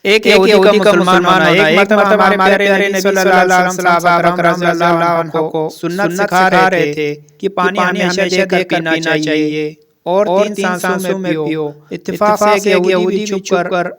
ایک یہودی کا مسلمان ہونا، ایک مرتبہ ہمارے پیارے نبی صلی اللہ علیہ وسلم صحابہ کرام رضی اللہ عنہ کو سنت سکھا رہے تھے کہ پانی ہمیشہ دیکھ کر پینا چاہیے اور 3 سانسوں میں پیو۔ اتفاق سے ایک یہودی بھی چھپ کر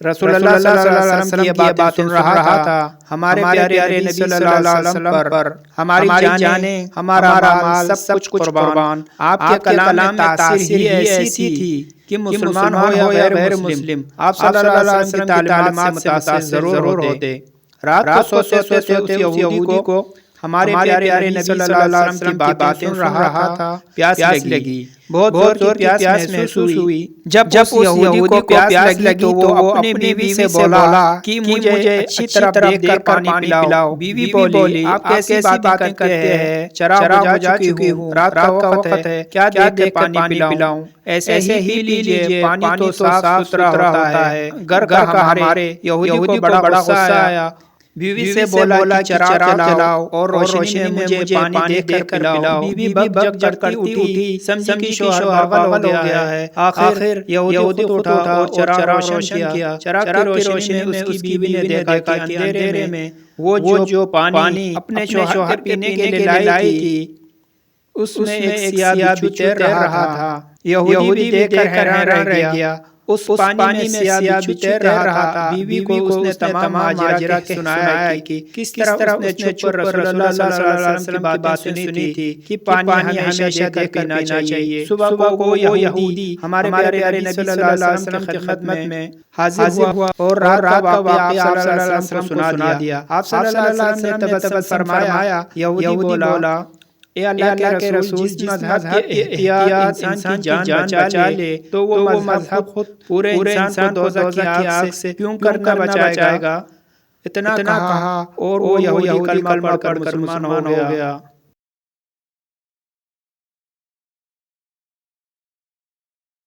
رسول اللہ صلی اللہ علیہ وسلم کی یہ بات سن رہا تھا۔ ہمارے پیارے نبی صلی اللہ علیہ وسلم پر ہماری جانیں، ہمارا مال سب کچھ قربان۔ آپ کے کلام میں تاثیر ہی ایسی تھی کہ مسلمان ہو یا غیر مسلم، آپ صلی اللہ علیہ وسلم کی تعلیمات سے متاثر ضرور ہوتے۔ رات کو سوتے اس یہودی کو ہمارے پیارے نبی صلی اللہ علیہ وسلم کی باتیں سن رہا تھا، پیاس لگی، بہت زور کی پیاس محسوس ہوئی۔ جب اس یہودی کو پیاس لگی تو وہ اپنی بیوی سے بولا کہ مجھے اچھی طرح دیکھ کر پانی پلاؤ۔ بیوی بولی آپ کیسی باتیں کرتے ہیں، چراغ بجھا چکی ہوں، رات کا وقت ہے، کیا دیکھ کر پانی پلاؤں؟ ایسے ہی پی لیجئے، پانی تو صاف ستھرا ہوتا ہے۔ گھر کا ہمارے یہودی کو بڑا غصہ آیا، بیوی سے بولا کہ چراغ جلاؤ اور روشنی میں مجھے پانی دیکھ کر پلاؤ۔ بیوی بگ جگ کرتی اٹھی، سمجھی کہ شوہر پاگل ہو گیا ہے۔ آخر یہودی اٹھا اور چراغ روشن کیا۔ چراغ کی روشنی میں اس کی بیوی نے دیکھا کہ اندھیرے میں وہ جو پانی اپنے شوہر کے پینے کے لیے لائی تھی، اس میں ایک سیاہ بچھو تیر رہا تھا۔ یہودی بھی دیکھ کر حیران رہ گیا، اس پانی میں سیاہ بچھو تیر رہا تھا۔ بیوی کو اس نے تمام ماجرا سنایا کہ کس طرح اس نے چھپ کر رسول اللہ صلی اللہ علیہ وسلم کی باتیں سنی تھی کہ پانی ہمیشہ دیکھ کر پینا چاہیے۔ صبح کو وہ یہودی ہمارے پیارے نبی صلی اللہ علیہ وسلم کی خدمت میں حاضر ہوا اور رات کا واقعہ آپ صلی اللہ علیہ وسلم کو سنا دیا۔ آپ صلی اللہ علیہ وسلم نے تبسم فرمایا، یہودی بولا، اے اللہ کے رسول، جس مذہب کے احتیاط انسان کی جان بچا لے تو وہ مذہب خود پورے انسان کو دوزخ کی آگ سے کیوں کرنا بچائے گا؟ اتنا کہا اور وہ یہودی کلمہ پڑھ کر مسلمان ہو گیا۔